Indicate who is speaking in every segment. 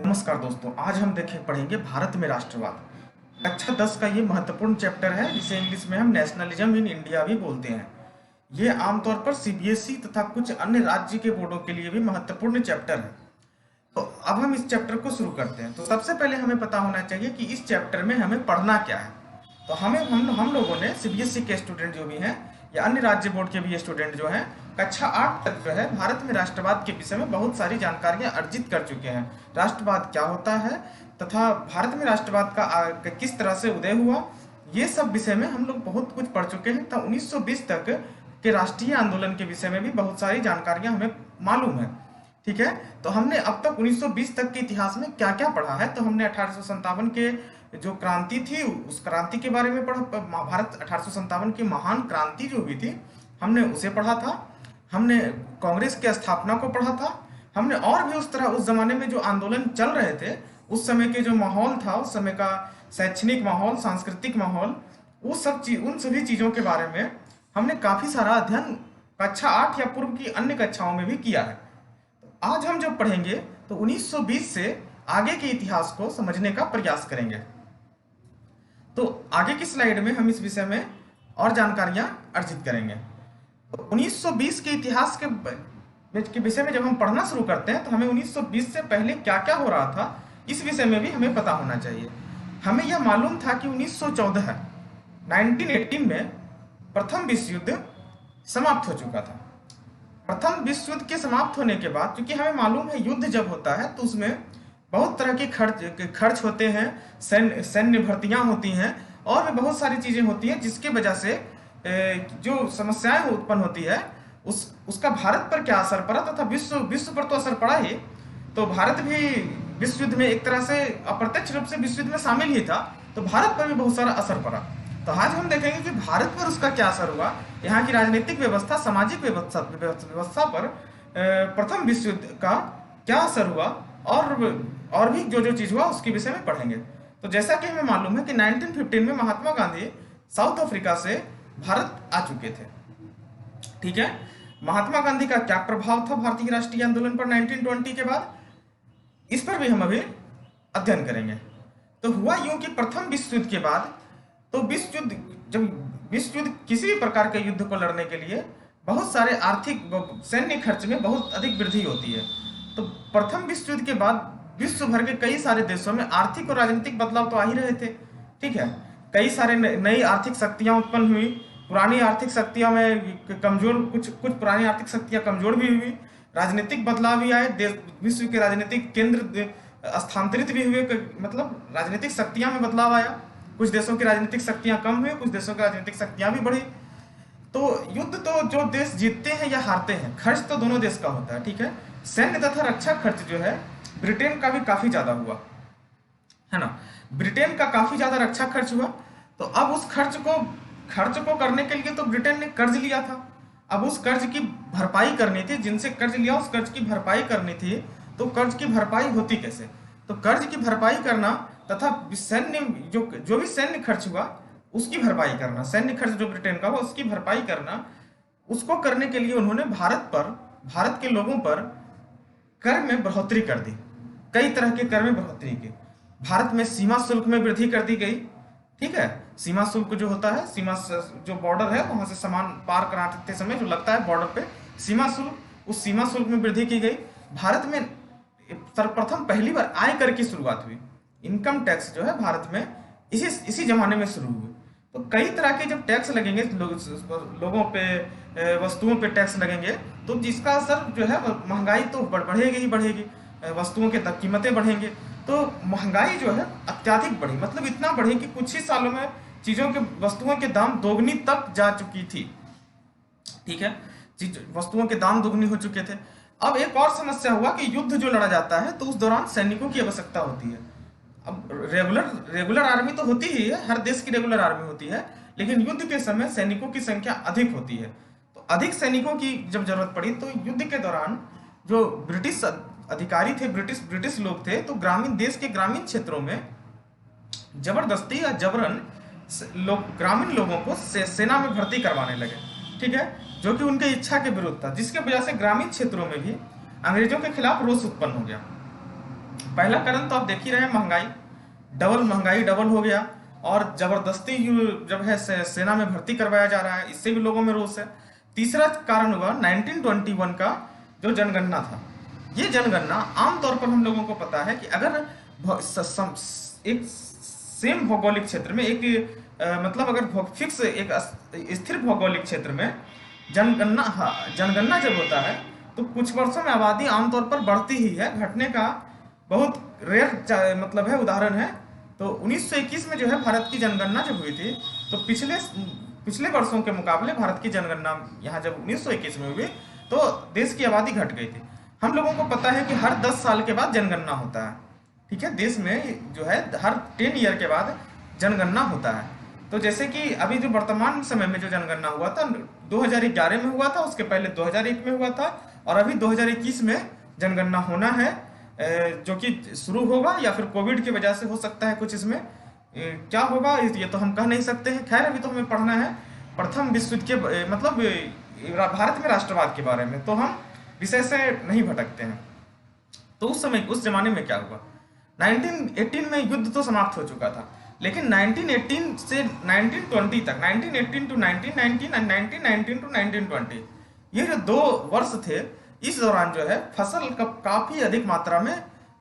Speaker 1: नमस्कार दोस्तों, आज हम पढ़ेंगे भारत में राष्ट्रवाद। कक्षा 10 का ये महत्वपूर्ण चैप्टर है जिसे इंग्लिश में हम नेशनलिज्म इन इंडिया भी बोलते हैं। ये आमतौर पर सीबीएसई तथा कुछ अन्य राज्य के बोर्डों के लिए भी महत्वपूर्ण चैप्टर है। तो अब हम इस चैप्टर को शुरू करते हैं। तो सबसे पहले हमें पता होना चाहिए कि इस चैप्टर में हमें पढ़ना क्या है। तो हम लोगों ने सीबीएसई के स्टूडेंट जो भी हैं या अन्य राज्य बोर्ड के भी स्टूडेंट जो हैं कक्षा 8 तक जो है भारत में राष्ट्रवाद के विषय में बहुत सारी जानकारियां अर्जित कर चुके हैं। राष्ट्रवाद क्या होता है तथा भारत में राष्ट्रवाद का किस तरह से उदय हुआ, ये सब विषय में हम लोग बहुत कुछ पढ़ चुके हैं। तो 1920 तक के राष्ट्रीय आंदोलन के विषय में भी बहुत सारी जानकारियां हमें मालूम है। ठीक है, तो हमने अब तक 1920 तक के इतिहास में क्या क्या पढ़ा है। तो हमने 1857 के जो क्रांति थी उस क्रांति के बारे में पढ़ा। भारत 1857 की महान क्रांति जो हुई थी हमने उसे पढ़ा था। हमने कांग्रेस की स्थापना को पढ़ा था। हमने और भी उस जमाने में जो आंदोलन चल रहे थे उस समय के जो माहौल था, उस समय का शैक्षणिक माहौल, सांस्कृतिक माहौल, उन सभी चीजों के बारे में हमने काफी सारा अध्ययन कक्षा 8 या पूर्व की अन्य कक्षाओं में भी किया है। आज हम जब पढ़ेंगे तो 1920 से आगे के इतिहास को समझने का प्रयास करेंगे। तो आगे की स्लाइड में हम इस विषय में और जानकारियां अर्जित करेंगे। तो 1920 के इतिहास के विषय में जब हम पढ़ना शुरू करते हैं तो हमें 1920 से पहले क्या क्या हो रहा था इस विषय में भी हमें पता होना चाहिए। हमें यह मालूम था कि 1918 में प्रथम विश्व युद्ध समाप्त हो चुका था। प्रथम विश्व युद्ध के समाप्त होने के बाद, क्योंकि हमें मालूम है युद्ध जब होता है तो उसमें बहुत तरह के खर्च होते हैं, सैन्य भर्तियां होती हैं और भी बहुत सारी चीजें होती हैं जिसके वजह से जो समस्याएं उत्पन्न होती है उसका भारत पर क्या असर पड़ा तथा विश्व पर तो असर पड़ा ही। तो भारत भी विश्व युद्ध में एक तरह से अप्रत्यक्ष रूप से विश्व युद्ध में शामिल ही था, तो भारत पर भी बहुत सारा असर पड़ा। तो आज हम देखेंगे कि भारत पर उसका क्या असर हुआ, यहाँ की राजनीतिक व्यवस्था, सामाजिक व्यवस्था पर प्रथम विश्व युद्ध का क्या असर हुआ और भी जो चीज हुआ उसके विषय में पढ़ेंगे। तो जैसा कि हमें मालूम है कि 1915 में महात्मा गांधी साउथ अफ्रीका से भारत आ चुके थे। ठीक है, महात्मा गांधी का क्या प्रभाव था भारतीय राष्ट्रीय आंदोलन पर 1920 के बाद, इस पर भी हम अभी अध्ययन करेंगे। तो हुआ यूं कि प्रथम विश्व युद्ध के बाद, तो जब विश्व युद्ध किसी भी प्रकार के युद्ध को लड़ने के लिए बहुत सारे आर्थिक सैन्य खर्च में बहुत अधिक वृद्धि होती है। तो प्रथम विश्व युद्ध के बाद विश्व भर के कई सारे देशों में आर्थिक और राजनीतिक बदलाव तो आ ही रहे थे। ठीक है, कई सारे नई आर्थिक शक्तियां उत्पन्न हुई, पुरानी आर्थिक शक्तियों में कुछ पुरानी आर्थिक शक्तियां कमजोर भी हुई, राजनीतिक बदलाव भी आए, विश्व के राजनीतिक केंद्र स्थानांतरित भी हुए, मतलब राजनीतिक शक्तियां में बदलाव आया। कुछ देशों की राजनीतिक शक्तियां कम हुई, कुछ देशों की राजनीतिक शक्तियां भी बढ़ी। तो युद्ध तो जो देश जीतते हैं या हारते हैं, खर्च तो दोनों देश का होता है। ठीक है, सैन्य तथा रक्षा खर्च जो है ब्रिटेन का भी काफी ज्यादा हुआ है ना, ब्रिटेन का काफी ज्यादा रक्षा खर्च हुआ। तो अब उस खर्च को करने के लिए तो ब्रिटेन ने कर्ज लिया था। अब उस कर्ज की भरपाई करनी थी, जिनसे कर्ज लिया उस कर्ज की भरपाई करनी थी। तो कर्ज की भरपाई होती कैसे, तो कर्ज की भरपाई करना तथा सैन्य जो भी सैन्य खर्च हुआ उसकी भरपाई करना, सैन्य खर्च जो ब्रिटेन का हुआ उसकी भरपाई करना, उसको करने के लिए उन्होंने भारत के लोगों पर कर में बढ़ोतरी कर दी। कई तरह के कर में बढ़ोतरी की। भारत में सीमा शुल्क में वृद्धि कर दी गई। ठीक है, सीमा शुल्क जो होता है, सीमा जो बॉर्डर है वहां से सामान पार कराते समय जो लगता है बॉर्डर पे सीमा शुल्क, उस सीमा शुल्क में वृद्धि की गई। भारत में सर्वप्रथम पहली बार आय कर की शुरुआत हुई। इनकम टैक्स जो है भारत में इसी जमाने में शुरू हुई। तो कई तरह के जब टैक्स लगेंगे लोगों पे, वस्तुओं पे टैक्स लगेंगे तो जिसका असर जो है महंगाई तो बढ़ेगी ही बढ़ेगी, वस्तुओं के कीमतें बढ़ेंगे। तो महंगाई जो है अत्यधिक बढ़ी, मतलब इतना बढ़ी कि कुछ ही सालों में वस्तुओं के दाम दोगुनी तक जा चुकी थी। ठीक है, वस्तुओं के दाम दोगुनी हो चुके थे। अब एक और समस्या हुआ कि युद्ध जो लड़ा जाता है तो उस दौरान सैनिकों की आवश्यकता होती है। अब रेगुलर आर्मी तो होती ही है, हर देश की रेगुलर आर्मी होती है, लेकिन युद्ध के समय सैनिकों की संख्या अधिक होती है। तो अधिक सैनिकों की जब जरूरत पड़ी तो युद्ध के दौरान जो ब्रिटिश अधिकारी थे, ब्रिटिश लोग थे, तो देश के ग्रामीण क्षेत्रों में जबरदस्ती या जबरन ग्रामीण लोगों को सेना में भर्ती करवाने लगे। ठीक है, जो कि उनके इच्छा के विरुद्ध था, जिसके वजह से ग्रामीण क्षेत्रों में भी अंग्रेजों के खिलाफ रोष उत्पन्न हो गया। पहला कारण तो आप देख ही रहे हैं, महंगाई डबल हो गया, और जबरदस्ती जब है सेना में भर्ती करवाया जा रहा है, इससे भी लोगों में रोष है। तीसरा कारण हुआ 1921 का जो जनगणना था। ये जनगणना आमतौर पर हम लोगों को पता है कि अगर एक सेम भौगोलिक क्षेत्र में मतलब अगर फिक्स एक स्थिर भौगोलिक क्षेत्र में जनगणना जब होता है तो कुछ वर्षों में आबादी आमतौर पर बढ़ती ही है, घटने का बहुत रेयर मतलब है उदाहरण है। तो 1921 में जो है भारत की जनगणना जब हुई थी, तो पिछले वर्षों के मुकाबले भारत की जनगणना यहाँ जब 1921 में हुई तो देश की आबादी घट गई थी। हम लोगों को पता है कि हर 10 साल के बाद जनगणना होता है, ठीक है, देश में जो है हर 10 ईयर के बाद जनगणना होता है। तो जैसे कि अभी जो वर्तमान समय में जो जनगणना हुआ था 2011 में हुआ था, उसके पहले 2001 में हुआ था, और अभी 2021 में जनगणना होना है, जो कि शुरू होगा, या फिर कोविड की वजह से हो सकता है कुछ इसमें क्या होगा ये तो हम कह नहीं सकते हैं। खैर अभी तो हमें पढ़ना है प्रथम विश्व युद्ध के मतलब भारत में राष्ट्रवाद के बारे में, तो हम विषय से नहीं भटकते हैं। तो उस जमाने में क्या हुआ, 1918 में युद्ध तो समाप्त हो चुका था, लेकिन 1918 से 1920 तक, 1918 टू 1919 एंड 1919 टू 1920, ये जो 2 वर्ष थे, इस दौरान जो है फसल का काफी अधिक मात्रा में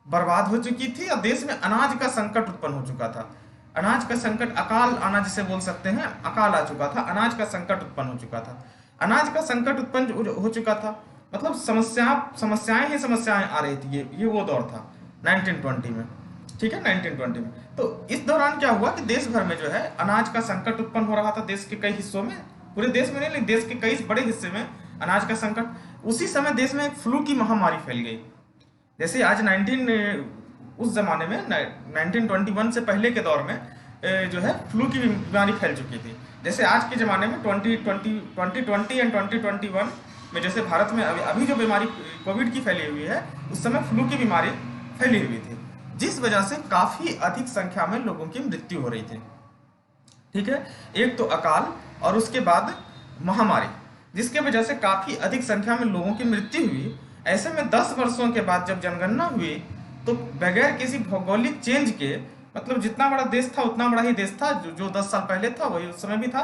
Speaker 1: बर्बाद हो चुकी थी और देश में अनाज का संकट उत्पन्न हो चुका था। अनाज का संकट, अकाल आना जिसे बोल सकते हैं, अकाल आ चुका था, अनाज का संकट उत्पन्न हो चुका था। अनाज का संकट उत्पन्न हो चुका था मतलब समस्याएं ही समस्याएं आ रही थी। ये वो दौर था 1920 में, ठीक है, 1920 में। तो इस दौरान क्या हुआ कि देश भर में जो है अनाज का संकट उत्पन्न हो रहा था, देश के कई हिस्सों में, पूरे देश में नहीं लेकिन देश के कई बड़े हिस्से में अनाज का संकट। उसी समय देश में एक फ्लू की महामारी फैल गई। जैसे आज उस जमाने में 1921 से पहले के दौर में जो है फ्लू की बीमारी फैल चुकी थी। जैसे आज के ज़माने में 2020 एंड 2021 में जैसे भारत में अभी जो बीमारी कोविड की फैली हुई है, उस समय फ्लू की बीमारी फैली हुई थी, जिस वजह से काफ़ी अधिक संख्या में लोगों की मृत्यु हो रही थी। ठीक है, एक तो अकाल और उसके बाद महामारी, जिसके वजह से काफ़ी अधिक संख्या में लोगों की मृत्यु हुई। ऐसे में 10 वर्षों के बाद जब जनगणना हुई तो बगैर किसी भौगोलिक चेंज के, मतलब जितना बड़ा देश था उतना बड़ा ही देश था, जो 10 साल पहले था वही उस समय भी था,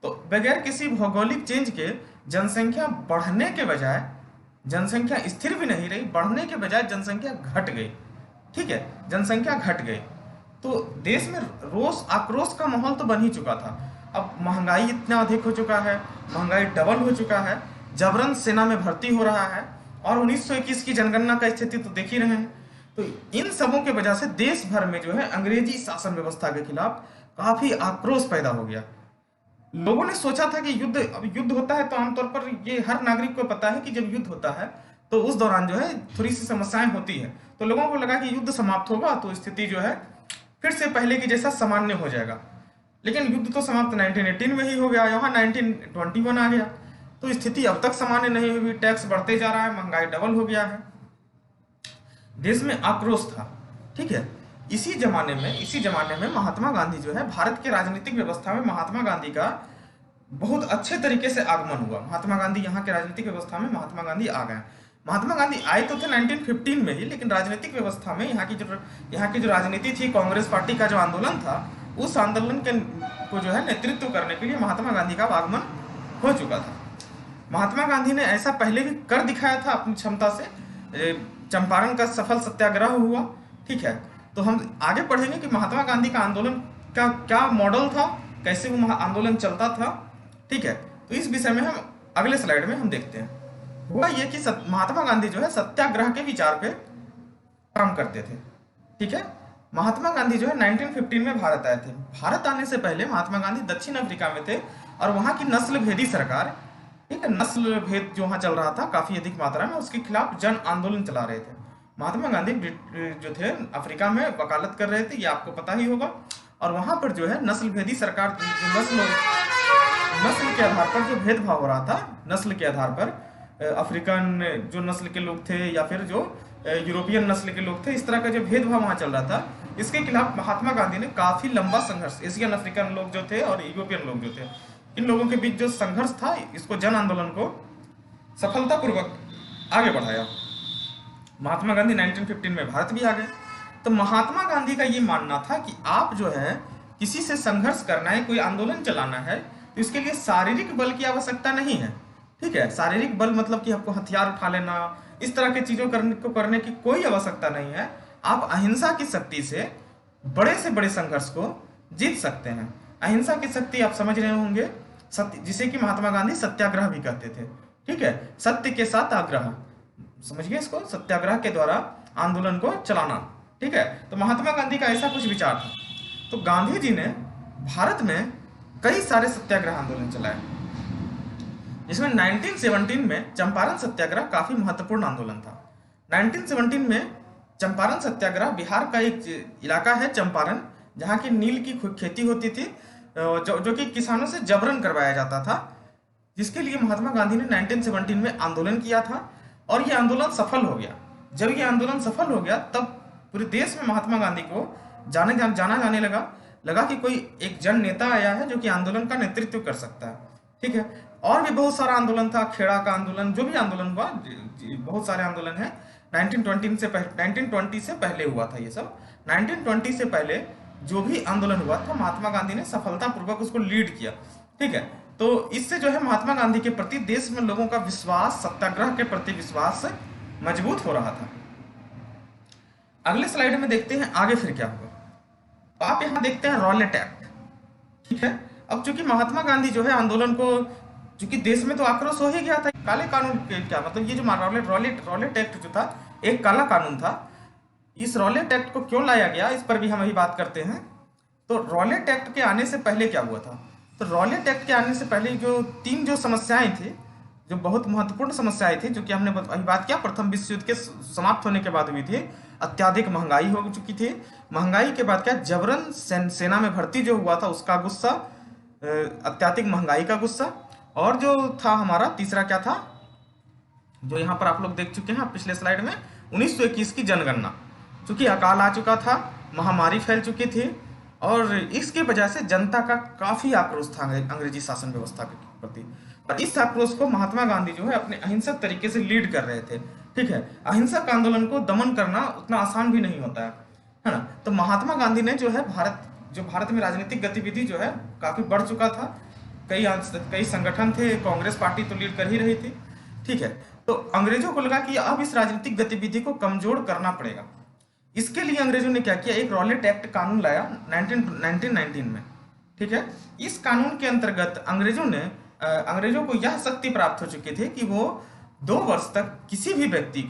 Speaker 1: तो बगैर किसी भौगोलिक चेंज के जनसंख्या बढ़ने के बजाय, जनसंख्या स्थिर भी नहीं रही, बढ़ने के बजाय जनसंख्या घट गई। ठीक है, जनसंख्या घट गई तो देश में रोष आक्रोश का माहौल तो बन ही चुका था। अब महंगाई इतना अधिक हो चुका है, महंगाई डबल हो चुका है, जबरन सेना में भर्ती हो रहा है, और 1921 की जनगणना का स्थिति तो देख ही रहे हैं। तो इन सबों के वजह से देश भर में जो है अंग्रेजी शासन व्यवस्था के खिलाफ काफी आक्रोश पैदा हो गया। लोगों ने सोचा था कि युद्ध होता है तो आमतौर पर ये हर नागरिक को पता है कि जब युद्ध होता है तो उस दौरान जो है थोड़ी सी समस्याएं होती है, तो लोगों को लगा कि युद्ध समाप्त होगा तो स्थिति जो है फिर से पहले की जैसा सामान्य हो जाएगा। लेकिन युद्ध तो समाप्त 1918 में ही हो गया, यहाँ 1921 आ गया, तो स्थिति अब तक सामान्य नहीं हुई, टैक्स बढ़ते जा रहा है, महंगाई डबल हो गया है, देश में आक्रोश था। ठीक है, इसी जमाने में महात्मा गांधी जो है, भारत के राजनीतिक व्यवस्था में महात्मा गांधी का बहुत अच्छे तरीके से आगमन हुआ। महात्मा गांधी यहाँ के राजनीतिक व्यवस्था में महात्मा गांधी आ गए। महात्मा गांधी आए तो थे 1915 में ही, लेकिन राजनीतिक व्यवस्था में यहाँ की जो राजनीति थी, कांग्रेस पार्टी का जो आंदोलन था, उस आंदोलन को जो है नेतृत्व करने के लिए महात्मा गांधी का आगमन हो चुका था। महात्मा गांधी ने ऐसा पहले भी कर दिखाया था अपनी क्षमता से। चंपारण का सफल सत्याग्रह हुआ। ठीक है, तो हम आगे पढ़ेंगे कि महात्मा गांधी का आंदोलन का क्या मॉडल था, कैसे वो आंदोलन चलता था। ठीक है, तो इस विषय में हम अगले स्लाइड में हम देखते हैं। हुआ ये कि महात्मा गांधी जो है सत्याग्रह के विचार पे काम करते थे। ठीक है, महात्मा गांधी जो है 1915 में भारत आए थे। भारत आने से पहले महात्मा गांधी दक्षिण अफ्रीका में थे, और वहां की नस्ल भेदी सरकार, ठीक है, नस्ल भेद जो वहां चल रहा था काफी अधिक मात्रा में, उसके खिलाफ जन आंदोलन चला रहे थे। महात्मा गांधी जो थे अफ्रीका में वकालत कर रहे थे, ये आपको पता ही होगा, और वहां पर जो है नस्ल भेदी सरकार, नस्ल के आधार पर जो भेदभाव हो रहा था, नस्ल के आधार पर अफ्रीकन जो नस्ल के लोग थे या फिर जो यूरोपियन नस्ल के लोग थे, इस तरह का जो भेदभाव वहां चल रहा था, इसके खिलाफ महात्मा गांधी ने काफी लंबा संघर्ष, एशियन अफ्रीकन लोग जो थे और यूरोपियन लोग जो थे, इन लोगों के बीच जो संघर्ष था, इसको जन आंदोलन को सफलतापूर्वक आगे बढ़ाया। महात्मा गांधी 1915 में भारत भी आ गए। तो महात्मा गांधी का ये मानना था कि आप जो है किसी से संघर्ष करना है, कोई आंदोलन चलाना है, तो इसके लिए शारीरिक बल की आवश्यकता नहीं है। ठीक है, शारीरिक बल मतलब कि आपको हथियार उठा लेना, इस तरह की चीजों करने की कोई आवश्यकता नहीं है। आप अहिंसा की शक्ति से बड़े संघर्ष को जीत सकते हैं। अहिंसा की शक्ति आप समझ रहे होंगे, सत्य, जिसे कि महात्मा गांधी सत्याग्रह भी कहते थे। ठीक है, सत्य के साथ आग्रह, समझिए इसको, सत्याग्रह के द्वारा आंदोलन को चलाना। ठीक है, तो महात्मा गांधी का ऐसा कुछ विचार था। तो गांधी जी ने भारत में कई सारे सत्याग्रह आंदोलन चलाए, जिसमें 1917 में चंपारण सत्याग्रह काफी महत्वपूर्ण आंदोलन था। 1917 में चंपारण सत्याग्रह, बिहार का एक इलाका है चंपारण, जहाँ की नील की खेती होती थी, जो कि किसानों से जबरन करवाया जाता था, जिसके लिए महात्मा गांधी ने 1917 में आंदोलन किया था और ये आंदोलन सफल हो गया। जब ये आंदोलन सफल हो गया तब पूरे देश में महात्मा गांधी को जाना जाने लगा कि कोई एक जन नेता आया है जो कि आंदोलन का नेतृत्व कर सकता है। ठीक है, और भी बहुत सारा आंदोलन था, खेड़ा का आंदोलन, जो भी आंदोलन हुआ, बहुत सारे आंदोलन है। 1920 से पहले हुआ था ये सब। 1920 से पहले जो भी आंदोलन हुआ था, महात्मा गांधी ने सफलतापूर्वक उसको लीड किया। ठीक है, तो इससे जो है महात्मा गांधी के प्रति देश में लोगों का विश्वास, सत्याग्रह के प्रति विश्वास मजबूत हो रहा था। अगले स्लाइड में देखते हैं आगे फिर क्या हुआ। तो आप यहाँ देखते हैं रॉलेट एक्ट। ठीक है, अब चूंकि महात्मा गांधी जो है आंदोलन को, चूंकि देश में तो आक्रोश हो ही गया था, काले कानून के क्या मतलब, ये जो रॉलेट एक्ट जो था एक काला कानून था। इस रॉलेट एक्ट को क्यों लाया गया, इस पर भी हम अभी बात करते हैं। तो रॉलेट एक्ट के आने से पहले क्या हुआ था, तो रॉलेट एक्ट के आने से पहले तीन जो समस्याएं थी, जो बहुत महत्वपूर्ण समस्याएं थी, जो कि हमने अभी बात किया, प्रथम विश्व युद्ध के समाप्त होने के बाद हुई थी। अत्याधिक महंगाई हो चुकी थी, महंगाई के बाद क्या, जबरन सेना में भर्ती जो हुआ था उसका गुस्सा, अत्याधिक महंगाई का गुस्सा, और जो था हमारा तीसरा क्या था, जो यहाँ पर आप लोग देख चुके हैं पिछले स्लाइड में, 1921 की जनगणना। चूंकि अकाल आ चुका था, महामारी फैल चुकी थी, और इसकी वजह से जनता का काफी आक्रोश था अंग्रेजी शासन व्यवस्था के प्रति। और इस आक्रोश को महात्मा गांधी जो है अपने अहिंसक तरीके से लीड कर रहे थे। ठीक है, अहिंसक आंदोलन को दमन करना उतना आसान भी नहीं होता है ना। तो महात्मा गांधी ने जो है भारत में राजनीतिक गतिविधि जो है काफी बढ़ चुका था। कई संगठन थे, कांग्रेस पार्टी तो लीड कर ही रही थी। ठीक है, तो अंग्रेजों को लगा कि अब इस राजनीतिक गतिविधि को कमजोर करना पड़ेगा। इसके लिए अंग्रेजों ने क्या किया, एक रॉलेट एक्ट कानून लाया 1919 में। ठीक है, इस कानून के अंतर्गत अंग्रेजों को यह शक्ति प्राप्त हो चुकी थी कि वो 2 वर्ष तक किसी भी व्यक्ति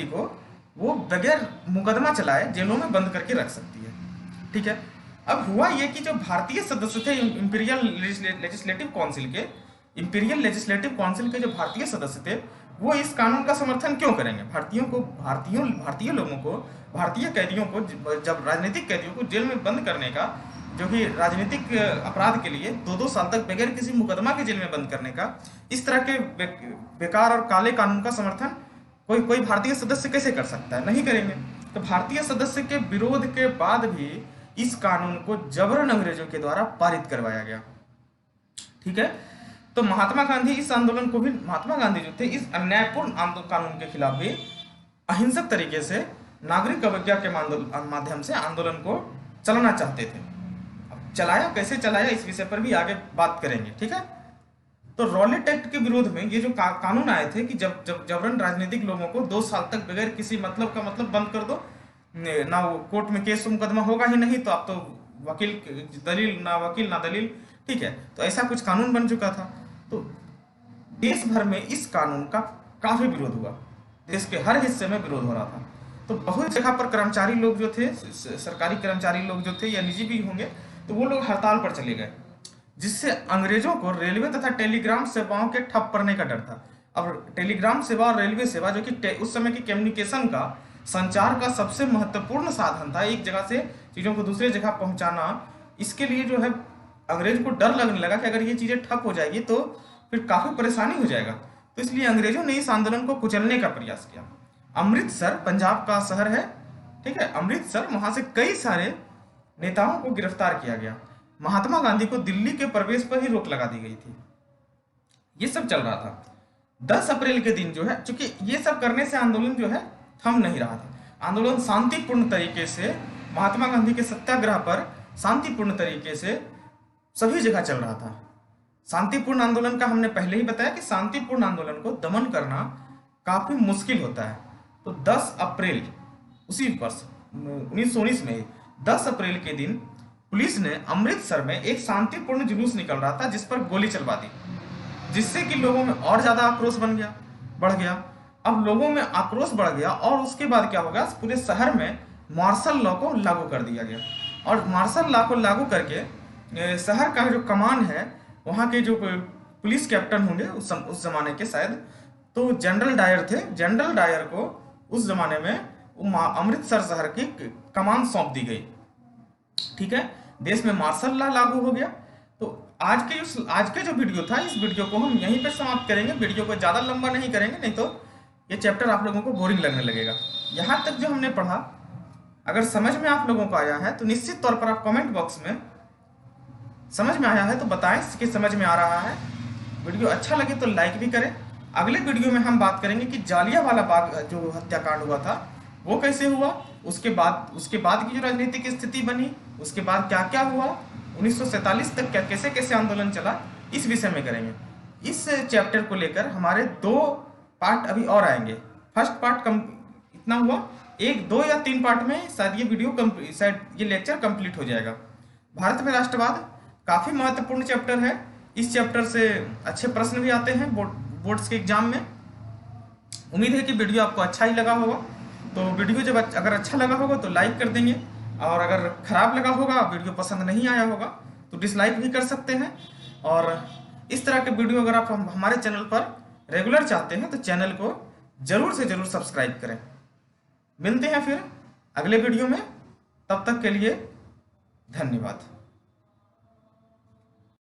Speaker 1: को वो बगैर मुकदमा चलाए जेलों में बंद करके रख सकती है। ठीक है, अब हुआ ये कि जो भारतीय सदस्य थे इंपीरियल लेजिस्लेटिव काउंसिल के जो भारतीय सदस्य थे, वो इस कानून का समर्थन क्यों करेंगे। भारतीय लोगों को, भारतीय कैदियों को, जब राजनीतिक कैदियों को जेल में बंद करने का, जो कि राजनीतिक अपराध के लिए 2-2 साल तक बगैर किसी मुकदमा के जेल में बंद करने का, इस तरह के बेकार और काले कानून का समर्थन कोई भारतीय सदस्य कैसे कर सकता है, नहीं करेंगे। तो भारतीय सदस्य के विरोध के बाद भी इस कानून को जबरन अंग्रेजों के द्वारा पारित करवाया गया। ठीक है, तो महात्मा गांधी जो थे इस अन्यायपूर्ण कानून के खिलाफ भी अहिंसक तरीके से नागरिक अवज्ञा के माध्यम से आंदोलन को चलाना चाहते थे। अब कैसे चलाया इस विषय पर भी आगे बात करेंगे। ठीक है, तो रॉलेट एक्ट के विरोध में ये जो कानून आए थे कि जब जबरन राजनीतिक लोगों को 2 साल तक बगैर किसी मतलब का बंद कर दो, ना वो कोर्ट में केस मुकदमा होगा ही नहीं, तो आप तो वकील ना दलील। ठीक है, तो ऐसा कुछ कानून बन चुका था। तो देश भर में इस कानून का काफी विरोध हुआ, देश के हर हिस्से में विरोध हो रहा था। तो बहुत जगह पर कर्मचारी लोग जो थे, सरकारी कर्मचारी लोग जो थे या निजी भी होंगे, तो वो लोग हड़ताल पर चले गए, जिससे अंग्रेजों को रेलवे तथा टेलीग्राम सेवाओं के ठप पड़ने का डर था। अब टेलीग्राम सेवा और रेलवे सेवा, जो कि उस समय की कम्युनिकेशन का, संचार का सबसे महत्वपूर्ण साधन था, एक जगह से चीजों को दूसरी जगह पहुंचाना, इसके लिए जो है अंग्रेज को डर लगने लगा कि अगर ये चीजें ठप हो जाएगी तो फिर काफी परेशानी हो जाएगा। तो इसलिए अंग्रेजों ने इस आंदोलन को कुचलने का प्रयास किया। अमृतसर पंजाब का शहर है, ठीक है, अमृतसर, वहां से कई सारे नेताओं को गिरफ्तार किया गया। महात्मा गांधी को दिल्ली के प्रवेश पर ही रोक लगा दी गई थी। ये सब चल रहा था। 10 अप्रैल के दिन जो है, चूंकि ये सब करने से आंदोलन जो है थम नहीं रहा था, आंदोलन शांतिपूर्ण तरीके से, महात्मा गांधी के सत्याग्रह पर शांतिपूर्ण तरीके से सभी जगह चल रहा था। शांतिपूर्ण आंदोलन का हमने पहले ही बताया कि शांतिपूर्ण आंदोलन को दमन करना काफी मुश्किल होता है। तो 10 अप्रैल उसी वर्ष 1919 में 10 अप्रैल के दिन पुलिस ने अमृतसर में एक शांतिपूर्ण जुलूस निकल रहा था जिस पर गोली चलवा दी, जिससे कि लोगों में और ज्यादा आक्रोश बढ़ गया। अब लोगों में आक्रोश बढ़ गया और उसके बाद क्या होगा, पूरे शहर में मार्शल लॉ को लागू कर दिया गया। और मार्शल लॉ को लागू करके शहर का जो कमान है, वहाँ के जो पुलिस कैप्टन होंगे उस जमाने के शायद, तो जनरल डायर थे। जनरल डायर को उस जमाने में अमृतसर शहर की कमान सौंप दी गई। ठीक है, देश में मार्शल लॉ लागू हो गया। तो आज के जो वीडियो था, इस वीडियो को हम यहीं पर समाप्त करेंगे। वीडियो को ज़्यादा लंबा नहीं करेंगे, नहीं तो ये चैप्टर आप लोगों को बोरिंग लगने लगेगा। यहाँ तक जो हमने पढ़ा, अगर समझ में आप लोगों को आया है तो निश्चित तौर पर आप कमेंट बॉक्स में समझ में आया है तो बताएं कि समझ में आ रहा है। वीडियो अच्छा लगे तो लाइक भी करें। अगले वीडियो में हम बात करेंगे कि जालियांवाला बाग जो हत्याकांड हुआ था वो कैसे हुआ, उसके बाद की जो राजनीतिक स्थिति बनी, उसके बाद क्या क्या हुआ, 1947 तक क्या कैसे कैसे आंदोलन चला, इस विषय में करेंगे। इस चैप्टर को लेकर हमारे 2 पार्ट अभी और आएंगे। फर्स्ट पार्ट इतना हुआ, 1, 2 या 3 पार्ट में शायद ये लेक्चर कंप्लीट हो जाएगा। भारत में राष्ट्रवाद काफी महत्वपूर्ण चैप्टर है। इस चैप्टर से अच्छे प्रश्न भी आते हैं बोर्ड्स के एग्जाम में। उम्मीद है कि वीडियो आपको अच्छा ही लगा होगा। तो वीडियो जब अगर अच्छा लगा होगा तो लाइक कर देंगे, और अगर खराब लगा होगा, वीडियो पसंद नहीं आया होगा तो डिसलाइक भी कर सकते हैं। और इस तरह के वीडियो अगर आप हमारे चैनल पर रेगुलर चाहते हैं तो चैनल को जरूर से जरूर सब्सक्राइब करें। मिलते हैं फिर अगले वीडियो में, तब तक के लिए धन्यवाद।